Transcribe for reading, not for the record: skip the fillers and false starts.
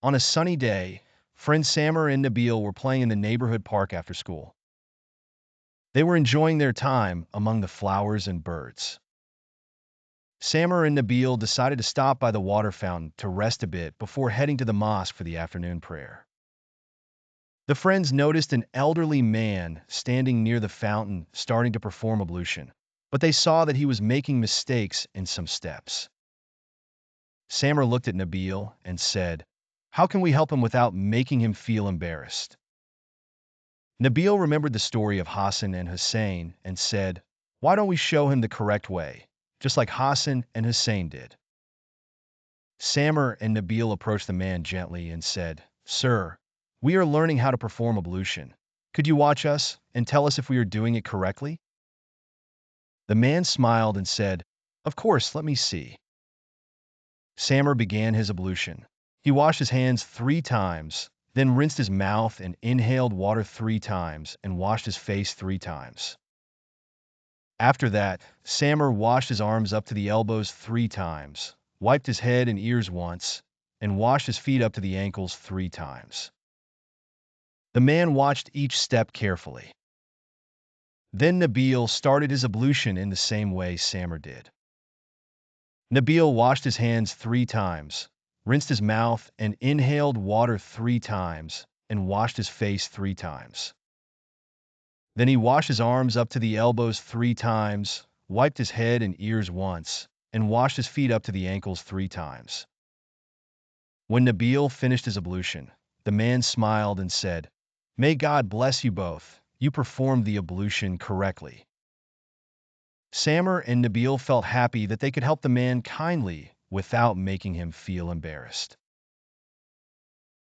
On a sunny day, friends Samer and Nabil were playing in the neighborhood park after school. They were enjoying their time among the flowers and birds. Samer and Nabil decided to stop by the water fountain to rest a bit before heading to the mosque for the afternoon prayer. The friends noticed an elderly man standing near the fountain starting to perform ablution, but they saw that he was making mistakes in some steps. Samer looked at Nabil and said, "How can we help him without making him feel embarrassed?" Nabil remembered the story of Hassan and Hussein and said, "Why don't we show him the correct way, just like Hassan and Hussein did?" Samer and Nabil approached the man gently and said, "Sir, we are learning how to perform ablution. Could you watch us and tell us if we are doing it correctly?" The man smiled and said, "Of course, let me see." Samer began his ablution. He washed his hands 3 times, then rinsed his mouth and inhaled water 3 times and washed his face 3 times. After that, Samer washed his arms up to the elbows 3 times, wiped his head and ears once, and washed his feet up to the ankles 3 times. The man watched each step carefully. Then Nabil started his ablution in the same way Samer did. Nabil washed his hands 3 times, rinsed his mouth and inhaled water 3 times, and washed his face 3 times. Then he washed his arms up to the elbows 3 times, wiped his head and ears once, and washed his feet up to the ankles 3 times. When Nabil finished his ablution, the man smiled and said, "May God bless you both. You performed the ablution correctly." Samer and Nabil felt happy that they could help the man kindly without making him feel embarrassed.